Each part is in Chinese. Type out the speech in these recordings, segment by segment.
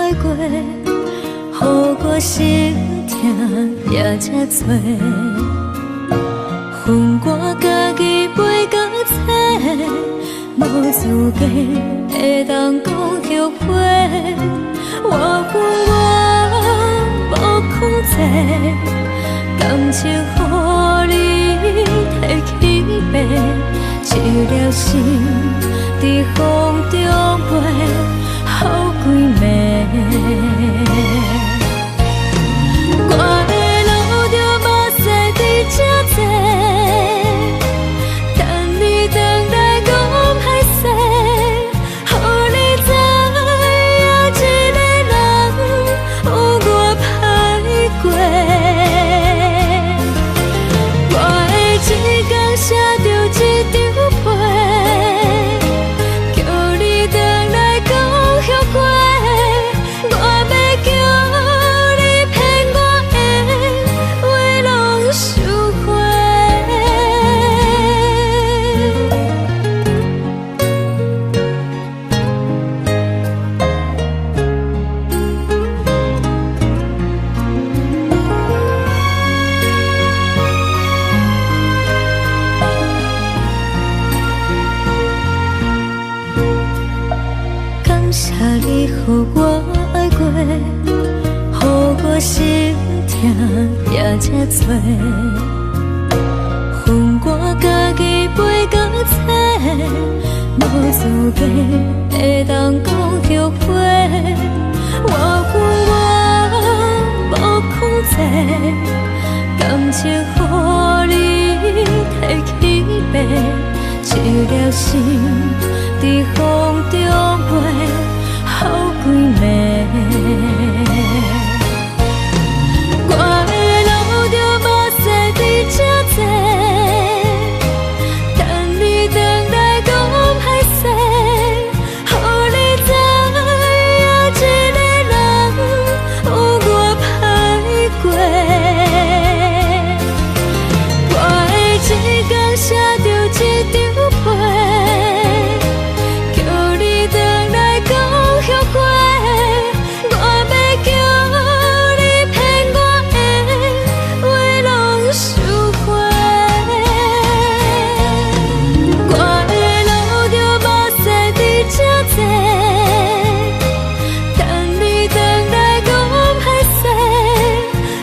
爱过，予我心痛也这多。恨我家己袂到切，无资格会当讲后悔。我恨我无控制，感情予你摕去卖，一粒心在风中飞，好几暝。我的路着目屎在这多，等你回来讲歹势，予你知影一个人有我歹过。我的一天写着一张被，叫你回来讲后悔。我要叫你骗我的话拢收回。感谢你予我爱过，予我心痛也这多。恨我家己袂到切，无资格会当讲后悔。我恨我无控制，感情予你摕去卖，一粒心在风中飞，好几暝。我的路着目屎在这多，等你回来讲歹势，予你知影一个人有我歹过。我的一天写着一张被，叫你回来讲后悔。我要叫你骗我的话拢收回。我的路着目屎在这多，等你回来讲歹势，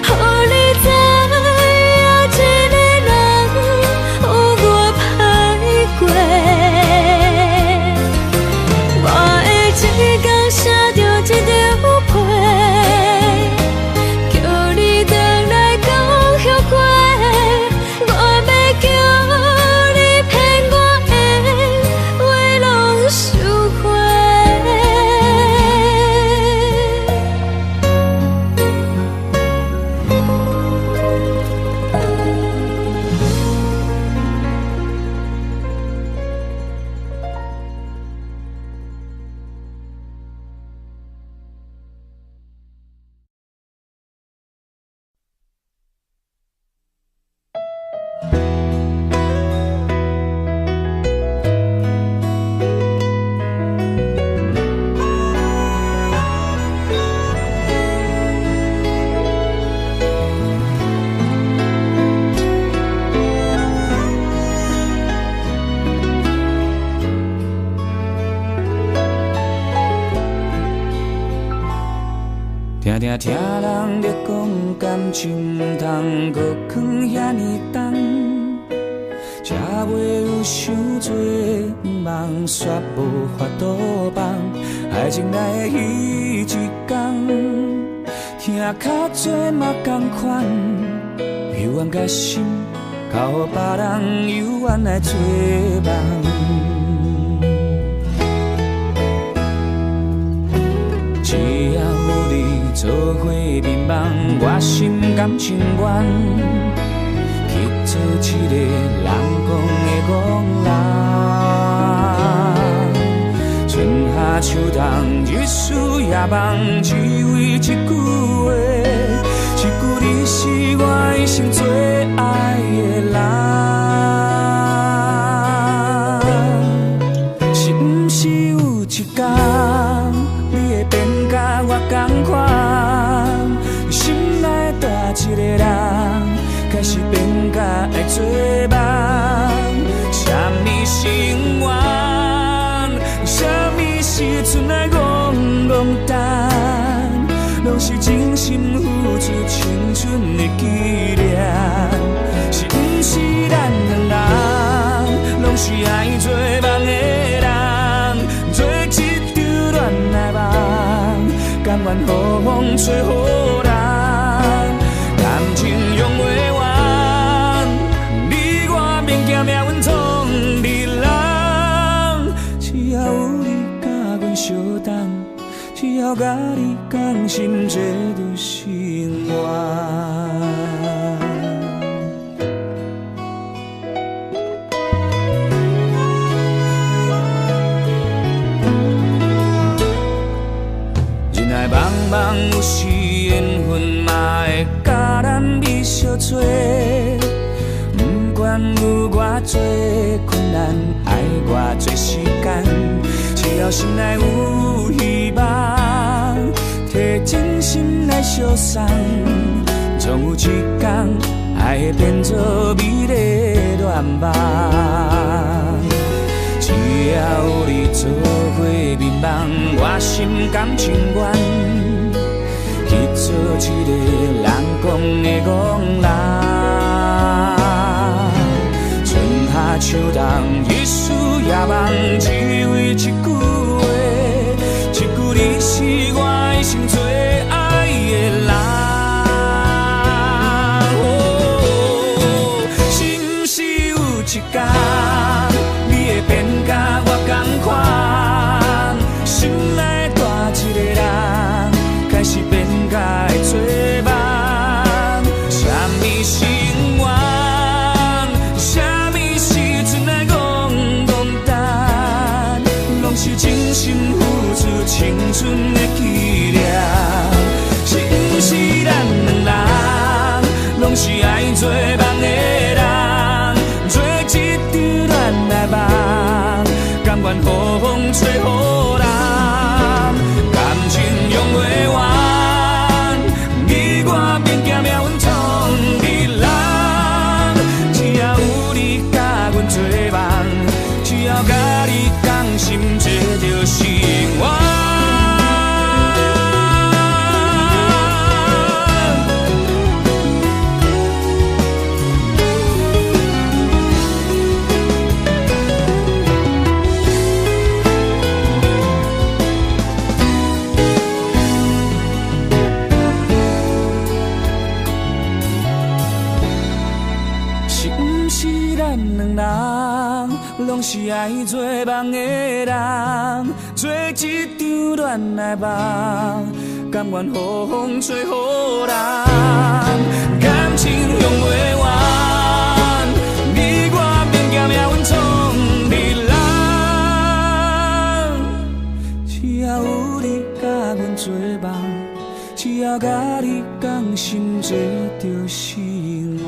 予你知影一个人有我歹过。我的一天写着一张被，叫你回来讲后悔。我要叫你骗我的话拢收回。听听听人咧讲，感情毋通搁藏遐尼重，才袂有伤多，毋茫煞无法度放。爱情来彼一天，听较多嘛同款，幽怨甲心，靠予别人幽怨来做梦。只要有你做伙眠梦，我心甘情愿去做一个人讲的戆人。春夏秋冬，日思夜梦，只为一句话，一句你是我一生最爱的人。是毋是有一天？你会变甲我同款，心内大一个人，开始变甲爱做梦。什么心愿，什么时阵来戆戆等，拢是真心付出青春的纪念。是不是咱两人，拢是爱做梦的人，做一场恋爱梦，甘愿予风吹予人，感情用袂完，你我免惊命运创日人，只要有你甲阮相同，只要甲你同心，这就心愿。茫茫有时缘分嘛会甲咱美相做，不管有偌多困难，爱偌多时间，只要心内有希望，摕真心来相送，总有一天爱会变作美丽的愿望。只要有你做伙眠梦，我心甘情愿去做一个人讲的戆人。春夏秋冬，日思夜梦，只为一句话，一句你是我一生最爱的人。哦，是不是有一天？变甲我同款，心内大一个人，开始变甲会做梦。什么心愿，什么时阵来戆戆等，拢是真心付出青春的纪念。是不是咱两人，拢是爱做梦的人，做一场恋爱梦，甘愿予风吹予人，感情用袂完，你我免惊命运创日人。只要有你甲阮做梦，只要甲你同心，这就心愿。拢是爱做梦的人，做一场恋爱梦，甘愿予风吹予人，感情用袂完，你我免惊命运创日人。只要有你甲阮做梦，只要甲你同心，这就心愿。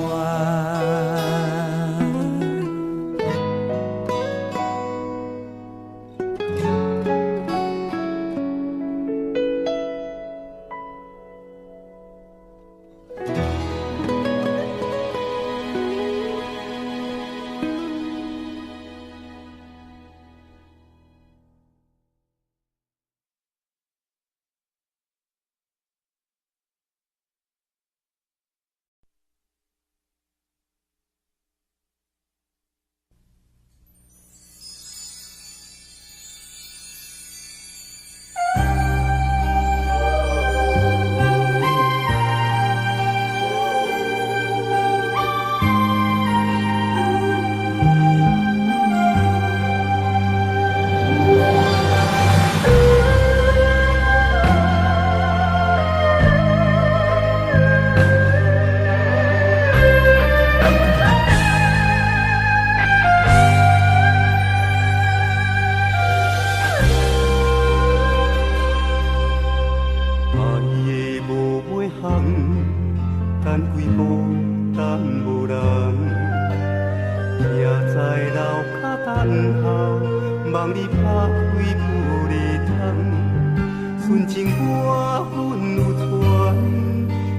纯情我阮有传，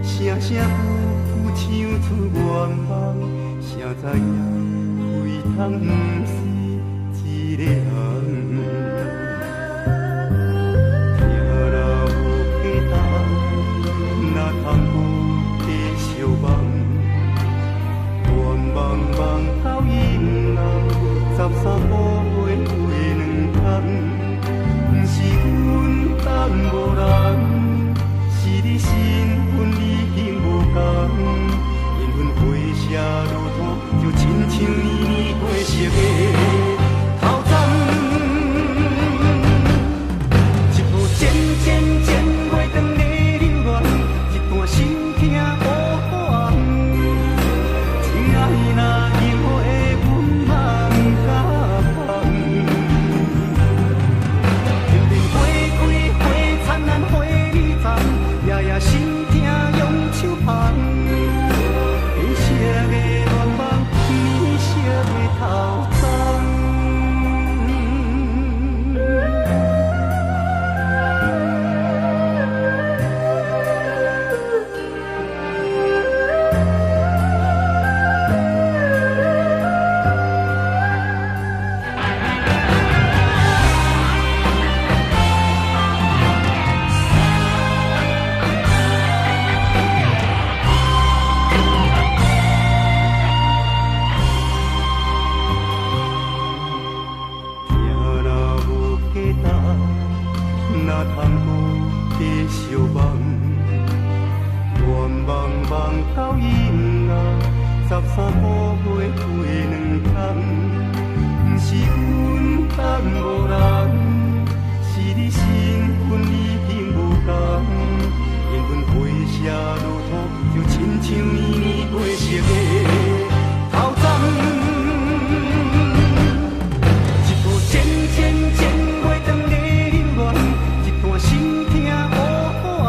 声声句句唱出愿望，谁知影非通不是一个人。听了有假重，哪通有假相望？愿望望到永远，13步回回两空。不是阮等无人，是你身份已经无同。缘分回写如土，就亲像年年过熟的头针。一步渐渐渐月长的流恋，一段心痛无可红。亲爱若因为阮嘛不敢放。心痛用手捧，变色的愿望，变色的头鬃。哪通有假相望？愿望望到永远，13步回回两空。不是阮等无人，是你身份已经无同。缘分回写如土，就亲像年年过熟的头鬃。一步渐渐渐月长的流恋。心痛无可红，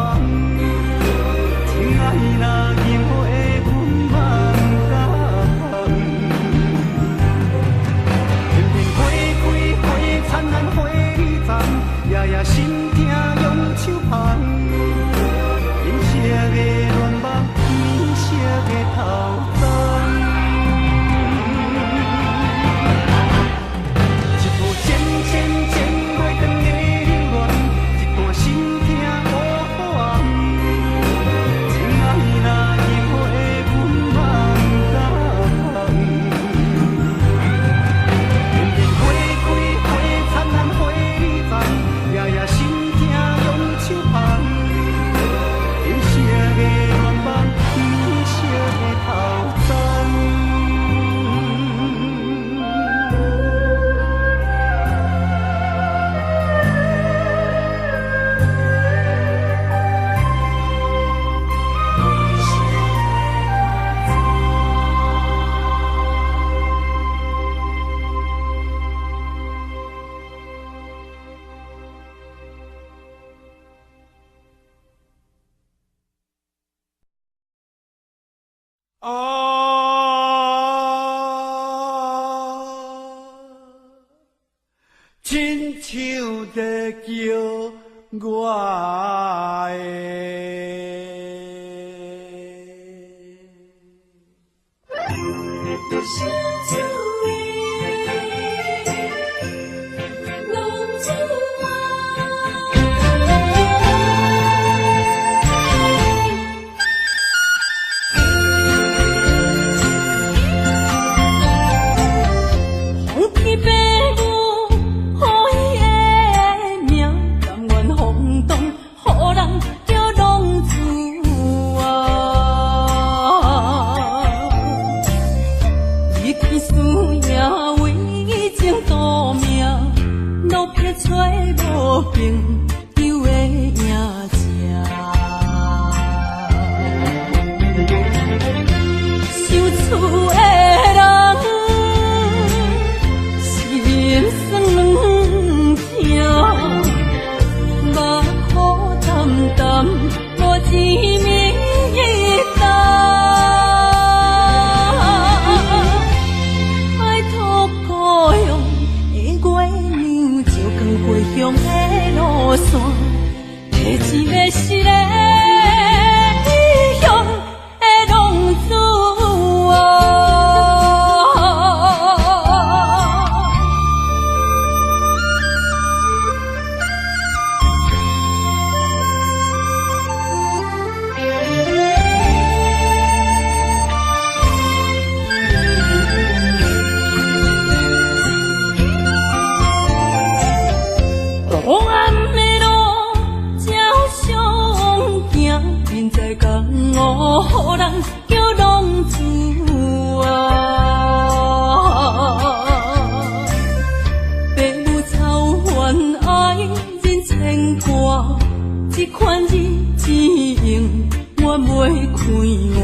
亲爱若因为阮嘛不敢放。片片花开花灿烂花里丛，夜夜心痛用手捧。变色的愿望，变色的头鬃。一步渐渐渐月长的流恋。心痛无可红，亲爱若因为阮嘛不敢放。片片花开花灿烂花里丛，夜夜心痛用手捧。变色的愿望，变色的头鬃。亲像在叫我现在讲我人叫浪子啊，父母操怨爱人牵挂，这款日子用我袂开换。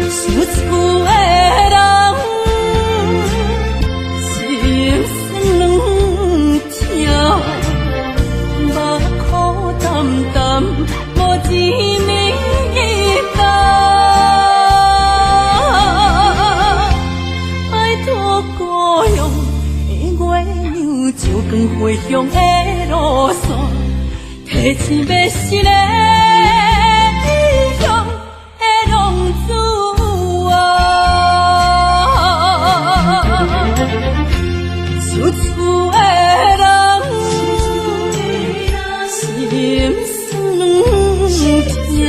想厝的人心酸两条，目苦淡淡无滋味甘，爱托故乡的月亮照光回乡的路线，提醒要是个异乡的浪子。想厝的人心酸两条，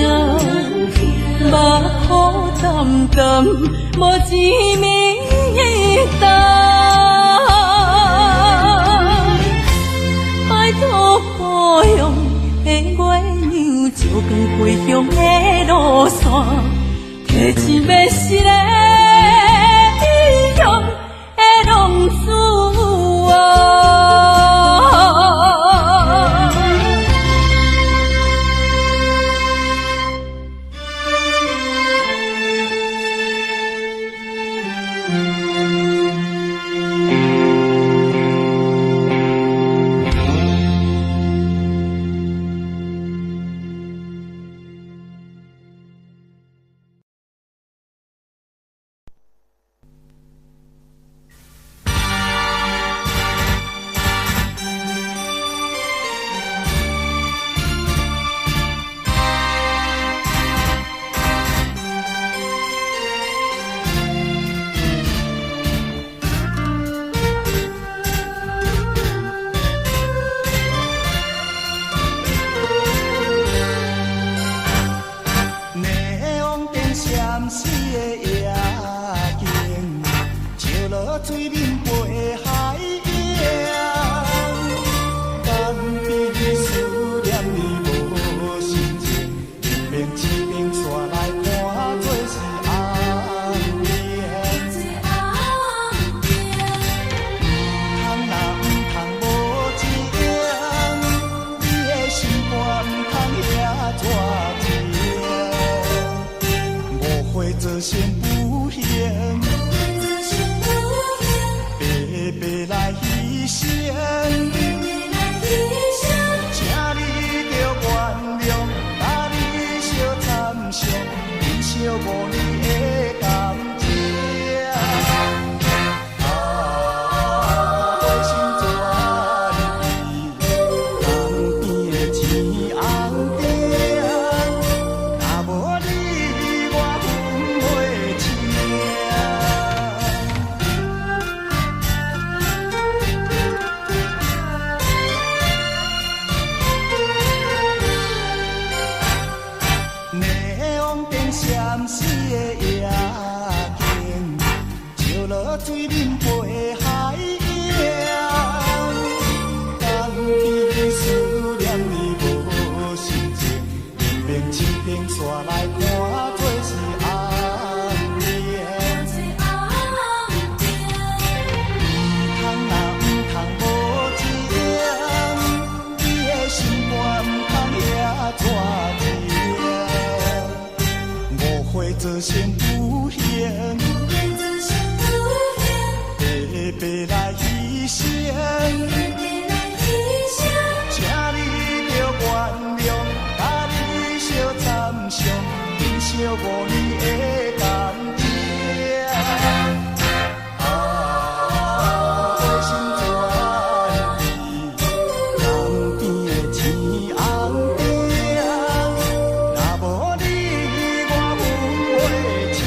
目苦淡淡无滋味甘，爱托故乡的月亮照光回乡的路线，提醒要是个异乡的浪子啊。若无你，我分袂清。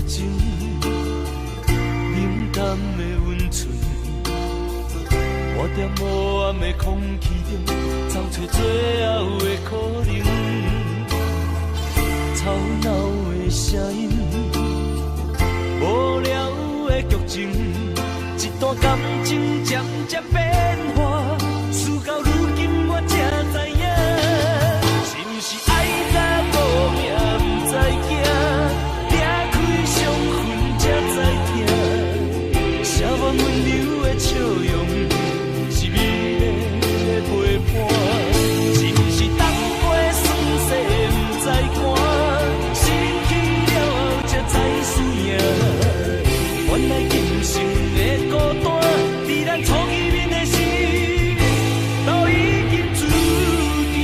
情，冷淡的温存，我在无暗的空气中找找最后的可能。吵闹的声音，无聊的剧情，一段感情渐渐变化，事到如今我才知影，是不是爱甲无命不知惊，掠开伤痕才知疼，写满温柔的笑容，是美丽的陪伴，是不是当过酸涩不知寒。原来今生的孤单，在咱初见面的时，都已经注定。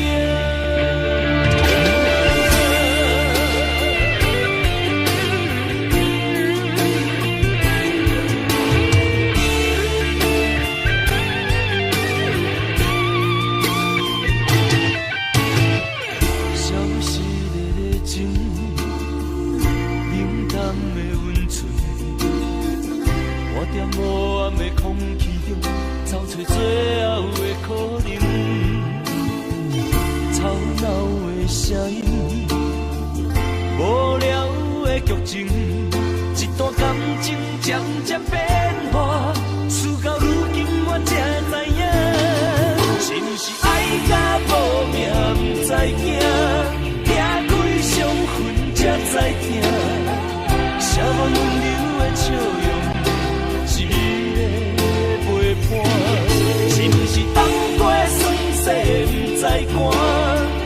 消失的热情，冷淡的温存。我在无暗的空气中找找最后的可能，吵闹的声音，无聊的剧情，一段感情渐渐变化，事到如今我才知影，是不是爱甲无命不知惊，掠开伤痕才知疼，写满温柔的笑容。是不是当过酸涩不知寒，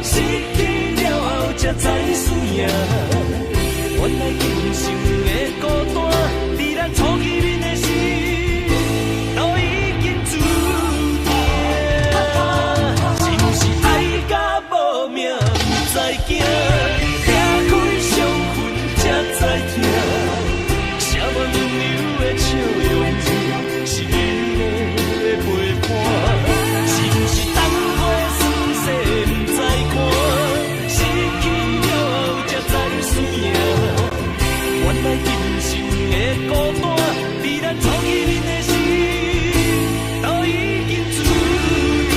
失去了后才知输赢。原来今生的孤单，在咱初见面的时，都已经注定。是不是爱甲无命不知惊，掠开伤痕才知疼，写满温柔的笑容。是美丽的陪伴，是不是当过酸涩不知寒，失去了后才知输赢。原来今生的孤单，在咱初见面的时，都已经注定。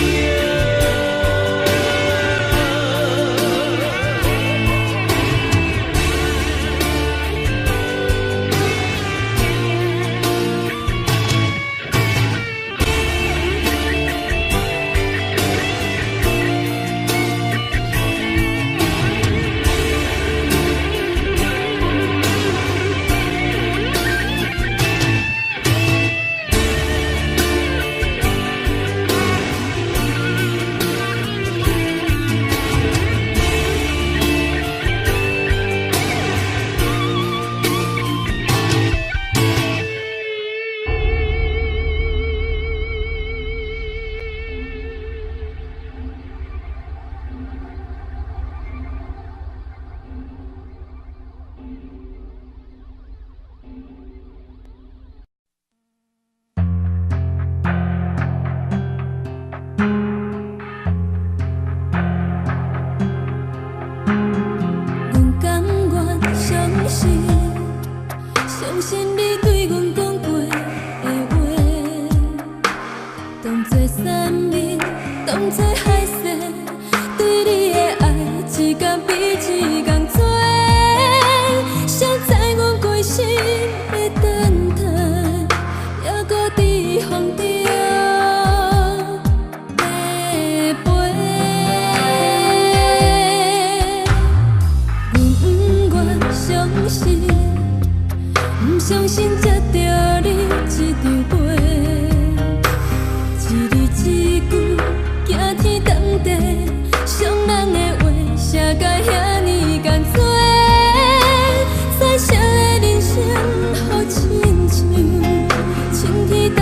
相信你对阮讲过的话，当作山盟，当作海誓，对你的爱一天比一天多。谁知阮归心的等待，还搁伫风中迷飞。阮不愿相信。不相信才着你一场陪，一字一句惊天动地，伤人的话写甲遐尼艰多，彩色的人生好亲像晴天倒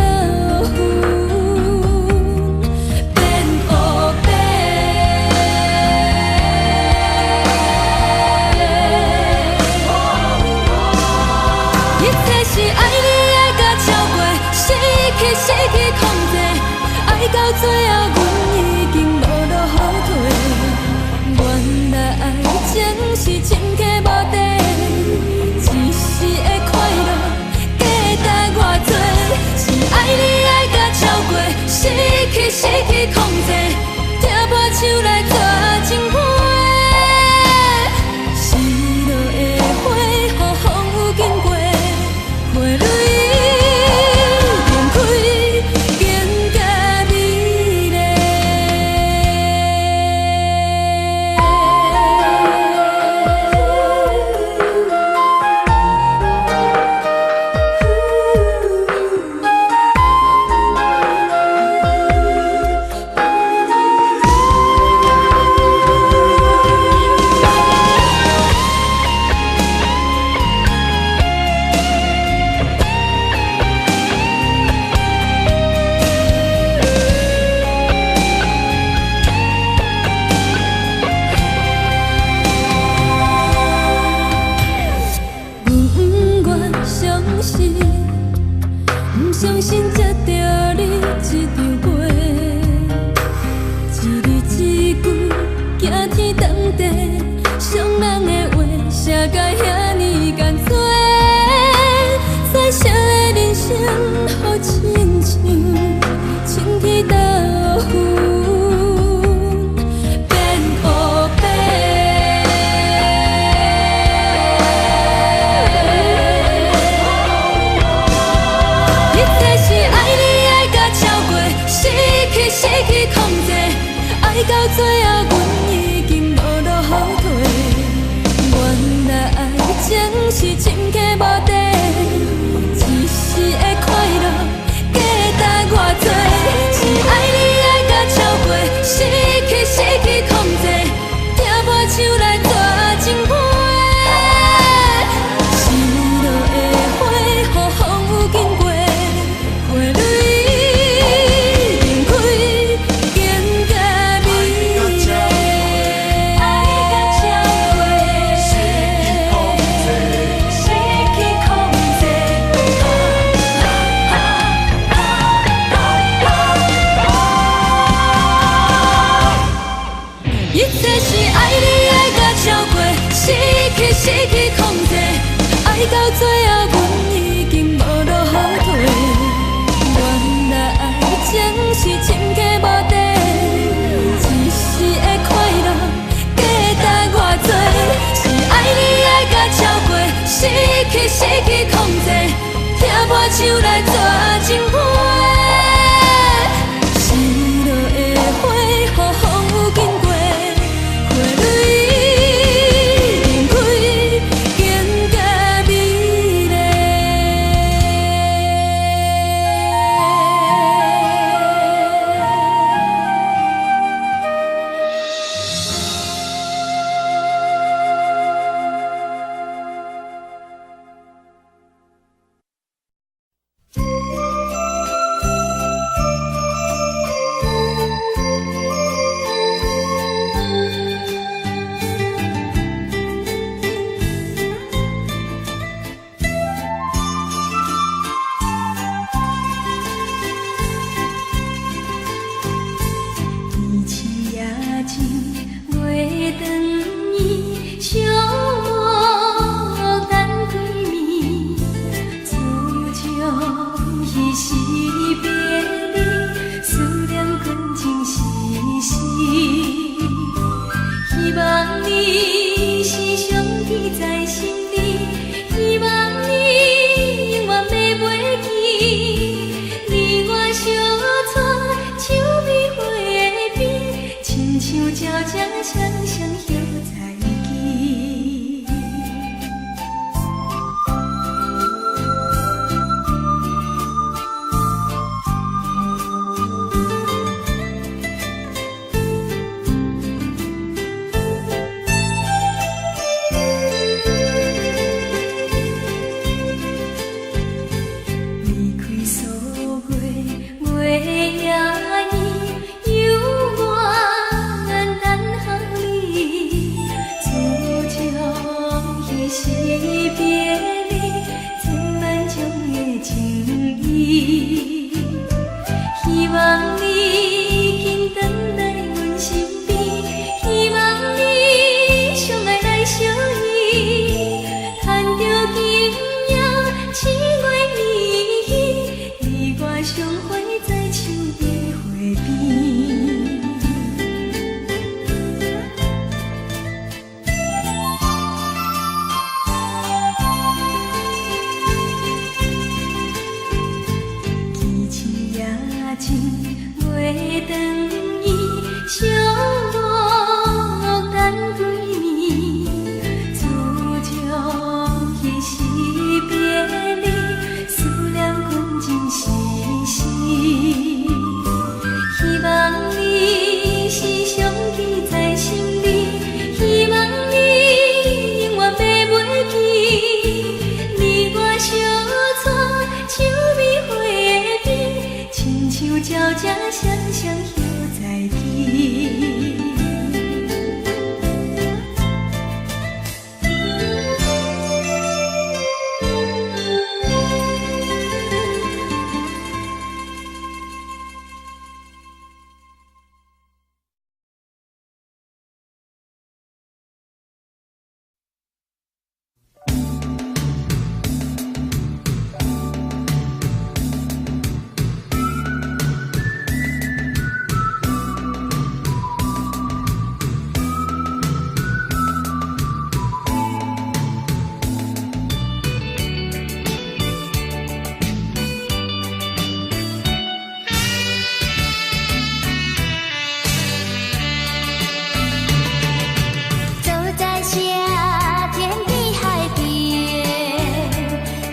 云变乌白。一切是爱你爱甲超过，失去控制，爱到最后阮已经无路后退。原来爱情是深刻无底，一时的。是，不相信才着你这张背，一字一句惊天动地，伤人的话写甲遐尼艰辛，彩色的人生好亲像晴天豆腐。失去控制，爱到最后，阮已经无路好退。原来爱情是深刻无底，一时的快乐加担偌多。是爱你爱到超过，失去控制，听破手来抓情花。是落的花，予风雨经过，花蕊。失去控制，爱到最后，阮已经无路好退。原来爱情是深刻无底，一时的快乐加担偌多。是爱你爱到超过，失去控制，听破手来抓情花。是落的花，予风雨经过，花蕊。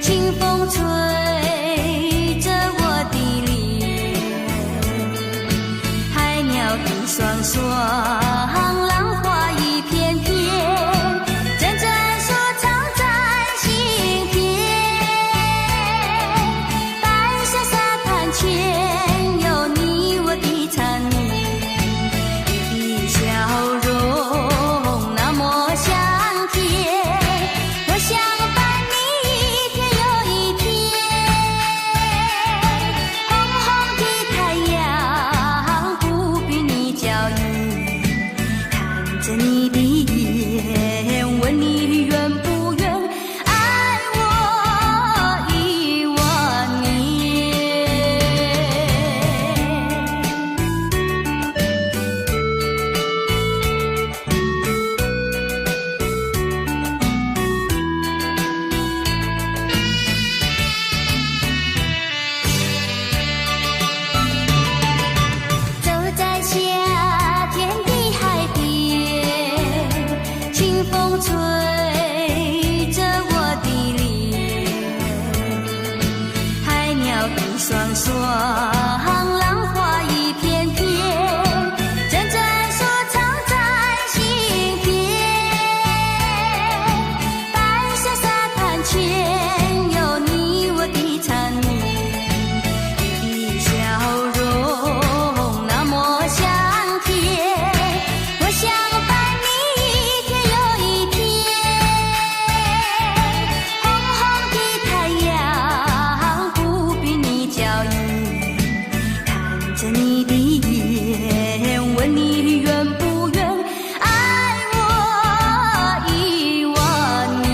清风吹着我的脸，海鸟的双双，浪花一片片，阵阵说唱在心田。白沙沙滩前有你我的缠绵，你的笑容那么香甜，我想伴你一天又一天。红红的太阳不比你娇艳，看着你的眼，问你愿不愿爱我10000年。走在夏天的海边，清风吹着我的脸，海鸟的双双，浪花一片片，阵阵说唱在心田。白沙沙滩前有你我的缠绵，你的笑容那么香甜，我想伴你一天又一天。红红的太阳不比你娇艳，看着你的眼，问你愿不愿爱我10000年。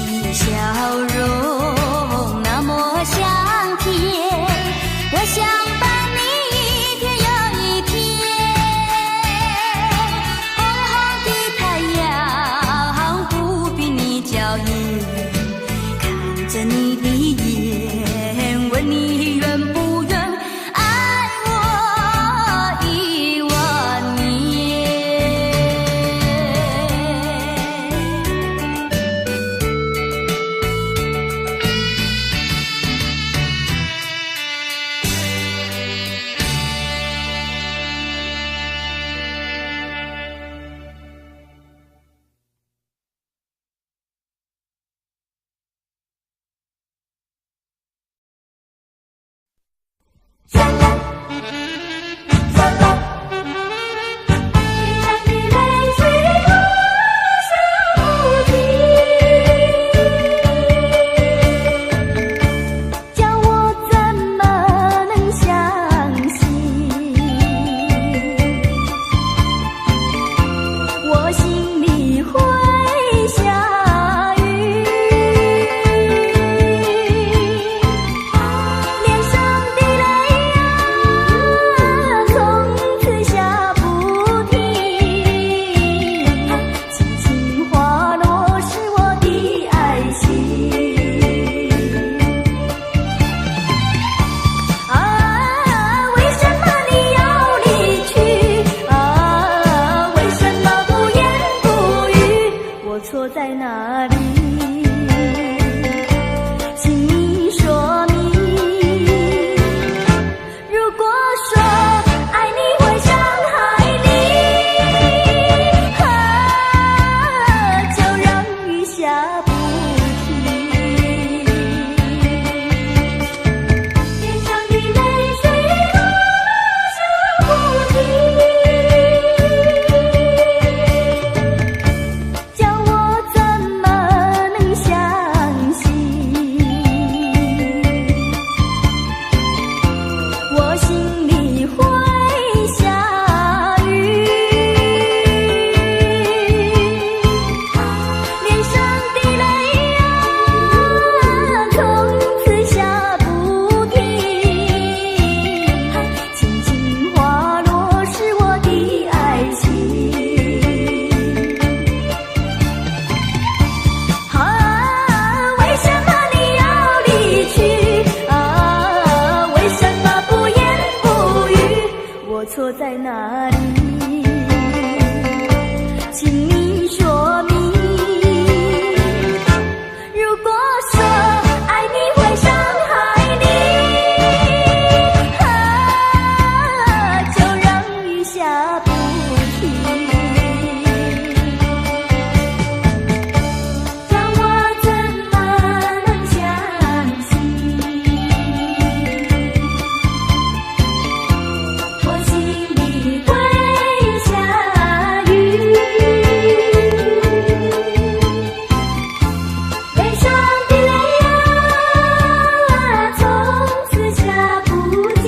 你的笑容那么香甜，我想伴你一天又一天。红红的太阳不比你娇艳，看着你的眼，问你愿不愿爱我10000年。脸上的泪错在哪里？请你说明。如果说爱你会伤害你，就让雨下不停，让我怎么能相信？我心里会下雨，悲伤的泪啊，从此下不尽。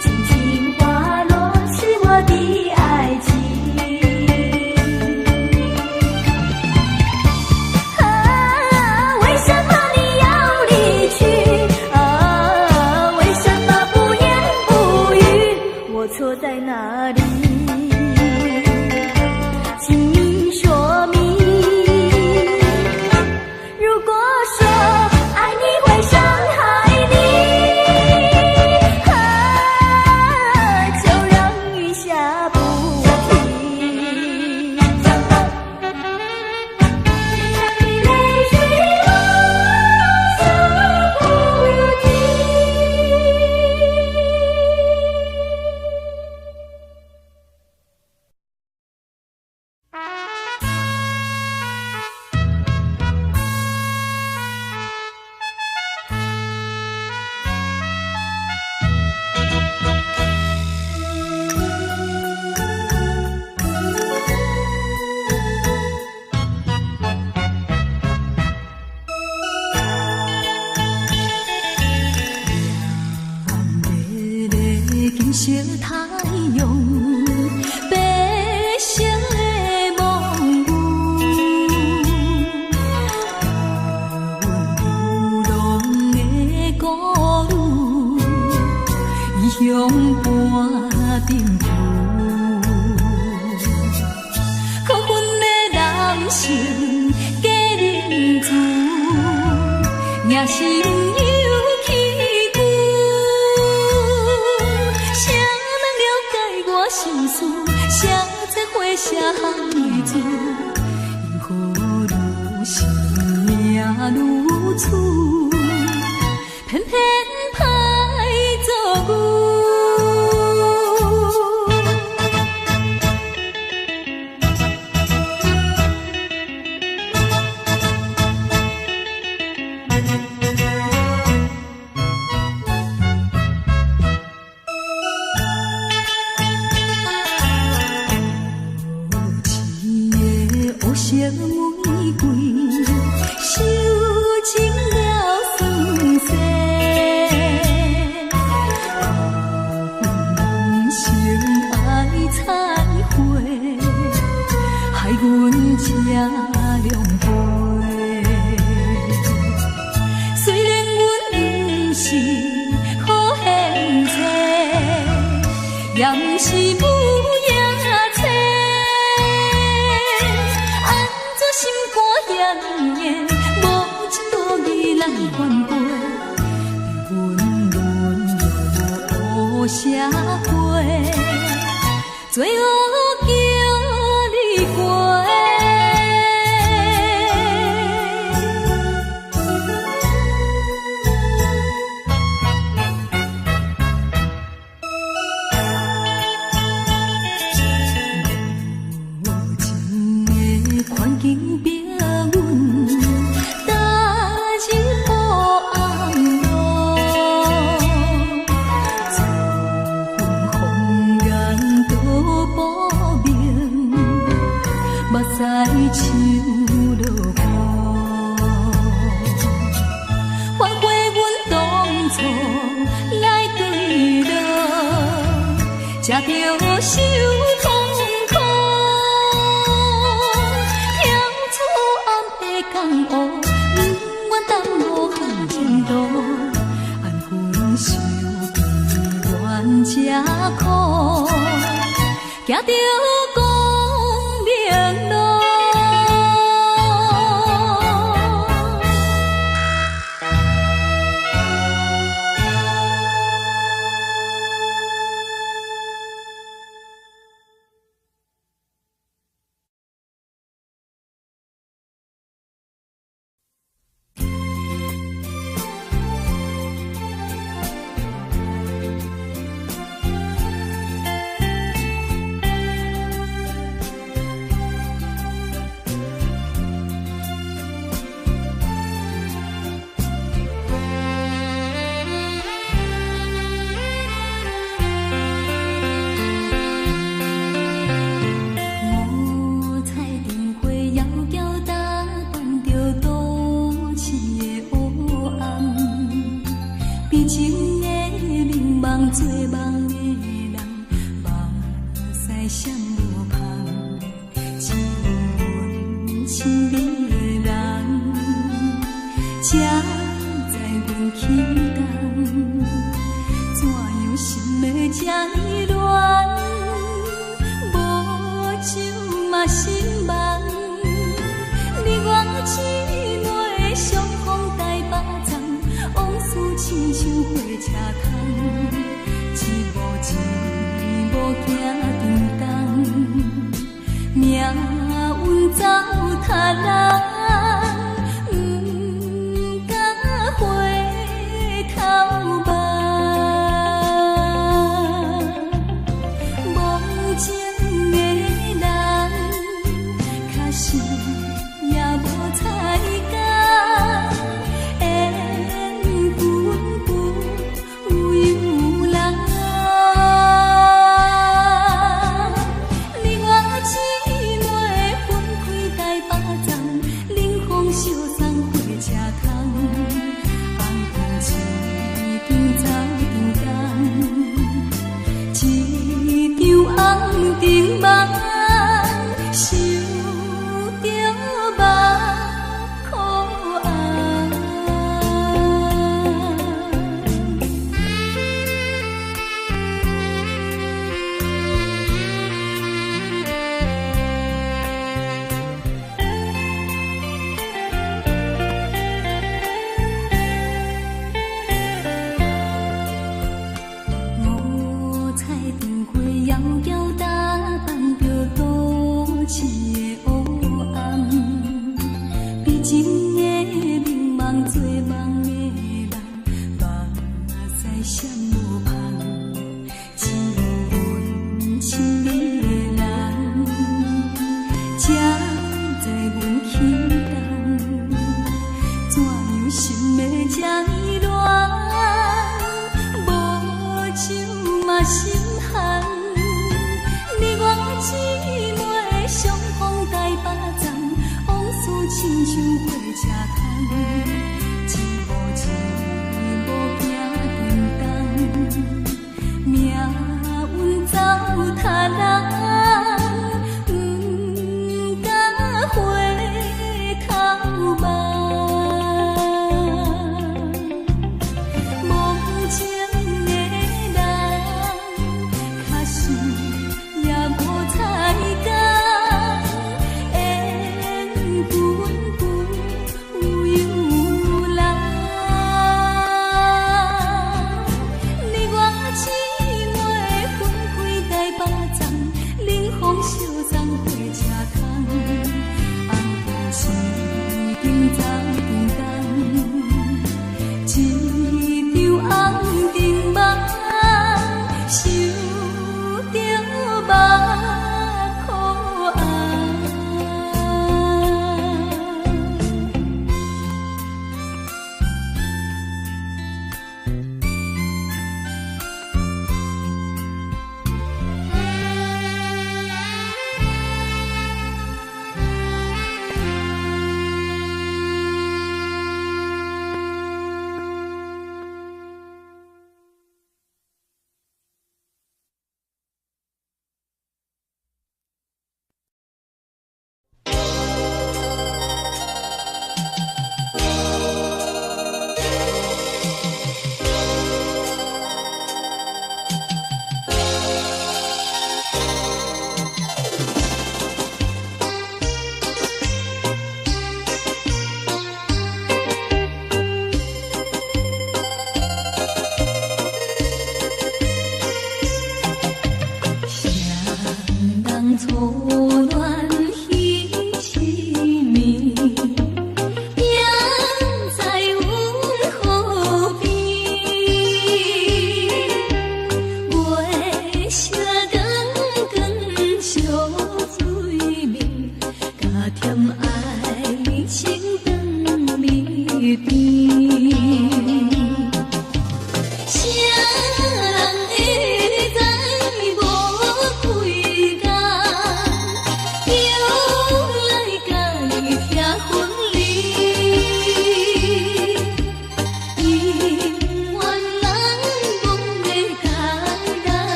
轻轻滑落是我的爱情。为什么你要离去？为什么不言不语？我错在哪里？请你说明。如果说爱你会伤害你，就让雨下不停，泪水落下不停。金色太阳，白色的梦舞，流浪的孤女，异乡伴冰雨，可阮的人生假认字，也是不由起句。谁人了解我心事？谁在花下含泪珠？因何愈是命愈处，偏偏歹做牛。无情的黑玫瑰，收尽了酸涩。人生爱彩花，害阮吃凉杯。虽然阮不是好现世，也不是不夜车。心肝炎炎，无情无义来反背，温润无社会，最后叫你过。无情的环境变。在树落雨，反悔阮当初来对落，才着受痛苦。跳出暗的江湖，不愿耽误行前途。安分守己，怨才苦，行着光明路。深的黑暗，比情的迷茫做梦的人，目屎闪无香，只有阮亲密的人，才知阮起动，怎样心要这呢乱？无酒嘛心梦，你我姊妹相逢台北站，往事亲像火车空，一步一步行沉重，命运走塔人。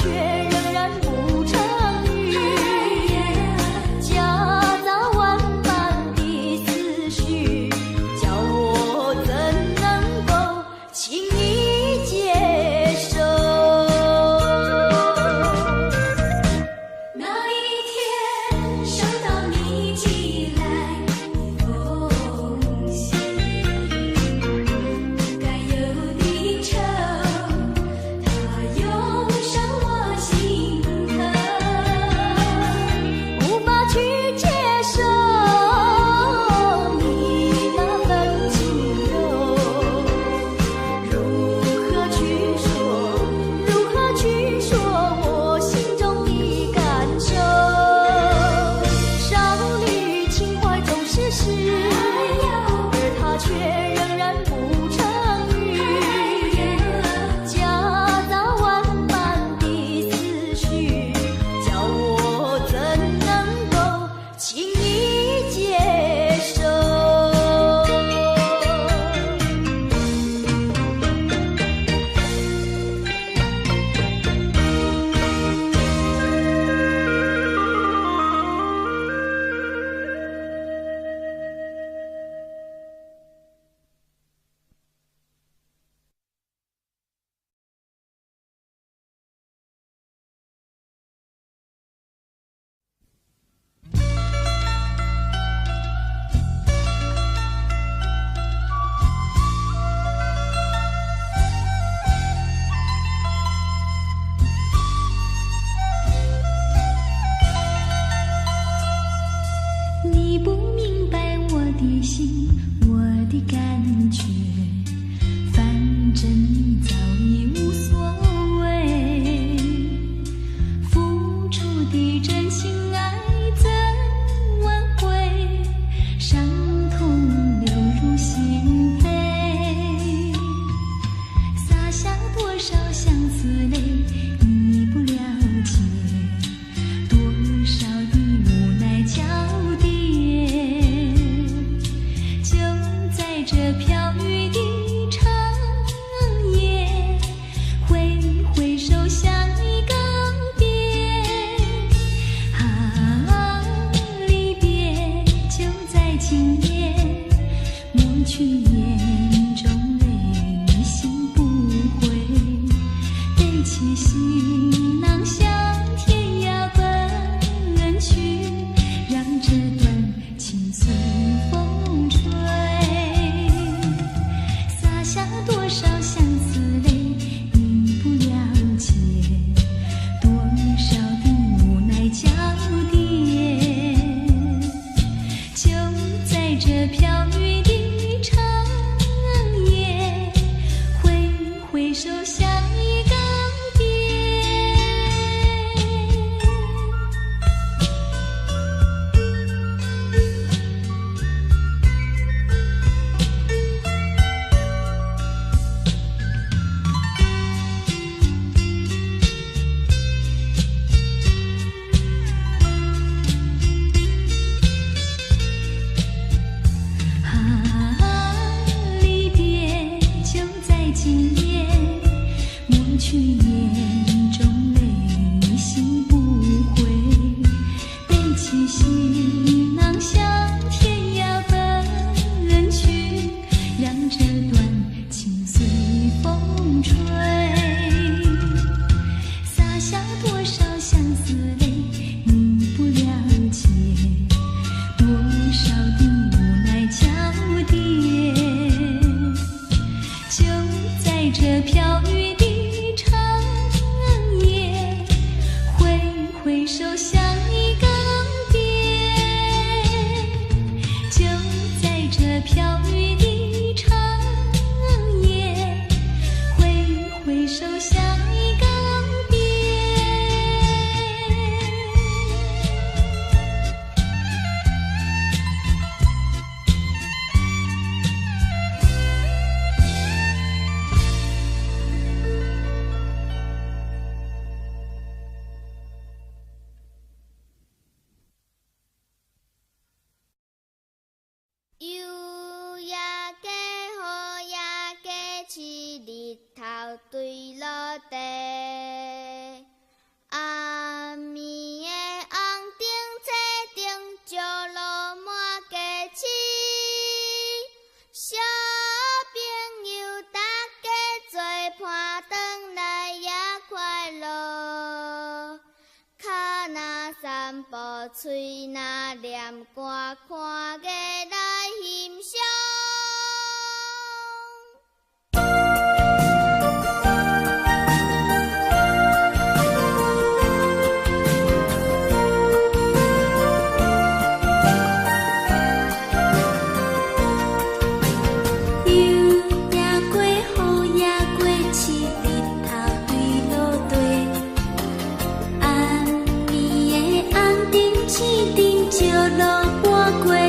却仍然不成语，夹杂万般的思绪，叫我怎能够轻易接受？那一天收到你寄来的风信，不该有的愁，它涌上我心头，无法去接受你那份轻柔，如何去说？如何去说我心中的感受？少女情怀总是诗，而它却仍然不成语，夹杂万般的思绪，叫我怎能够轻易接受？你不明白我的心，我的感觉，反正你早已无所谓。付出的真心爱怎挽回？伤痛流入心扉，洒下多少相思泪，你不了解，多少的无奈交叠。就在这飘雨的长夜，挥挥手向你告别。啊，离别就在今夜，抹去眼中泪，心不悔，背起行囊向天涯奔去，让这段情随风吹。洒下多少相思泪，你不了解，多少的无奈交叠。就在这飘雨的长夜，挥挥手向你告别。啊，离别就在今夜，抹去眼中泪，心不悔，背起行囊向天涯奔去，让这段情随风吹。洒下多少相思泪，你不了解，多少的无奈交叠。就在这飘雨的长夜，挥挥手向你告别。就在这飘雨的长夜，挥挥手向你告别。优雅嘴那念歌，看月来欣赏。落半过。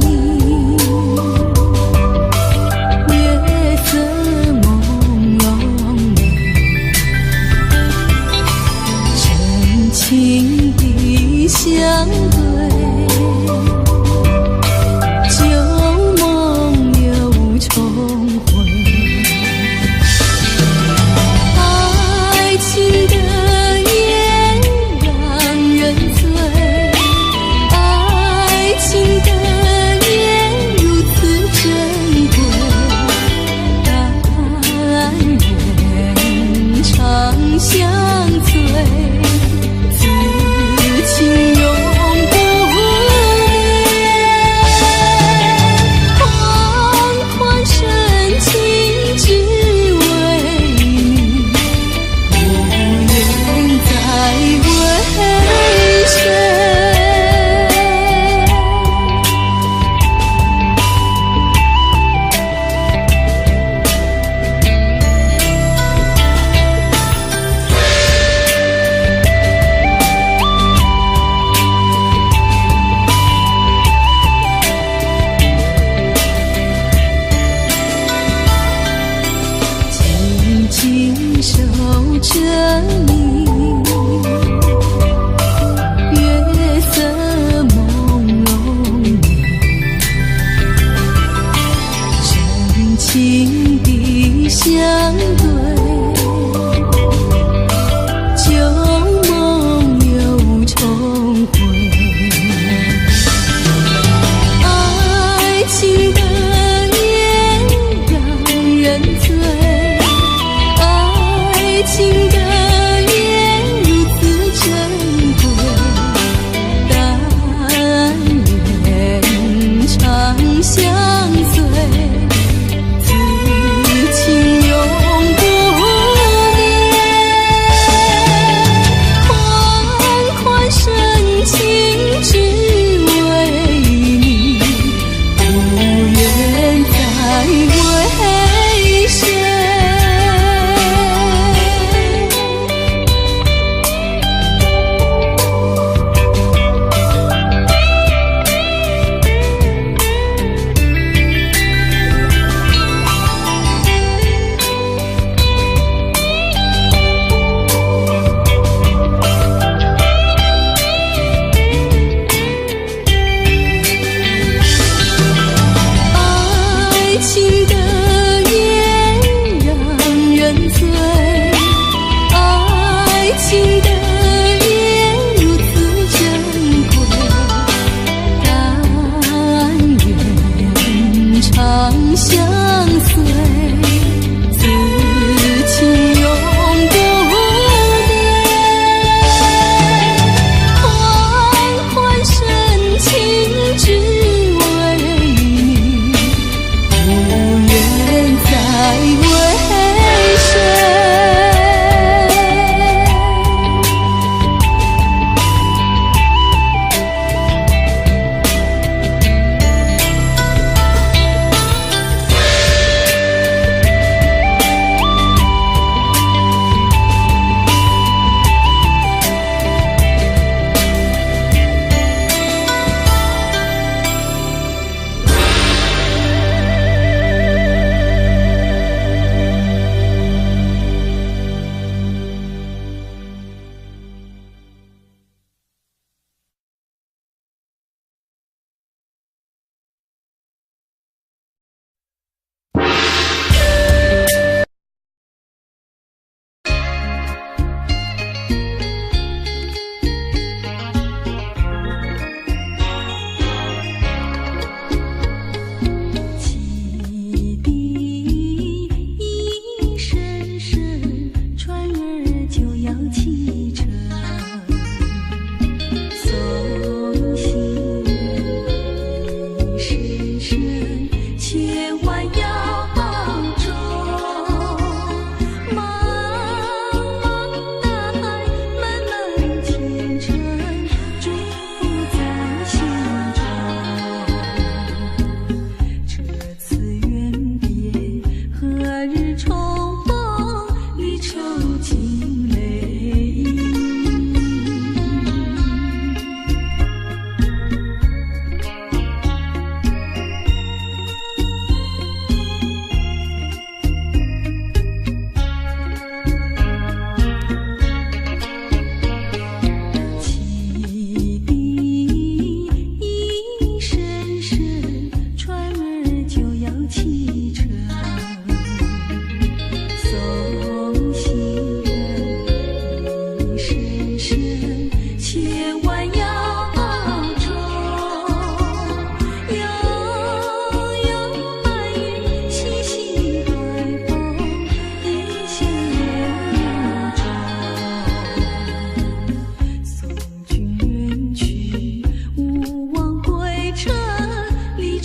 你，月色朦胧深情的相对，旧梦又重回。爱情的烟让人醉，爱情的烟如此珍贵，但愿长相随，此情永不灭。缓缓深情只为你，无言再为谁？紧紧守着你，月色朦胧深情的相对，旧梦又重回。爱情的烟让人醉，爱情的烟如此珍贵，但愿长相随，此情永不灭。缓缓深情只为你，无言再为谁？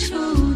处。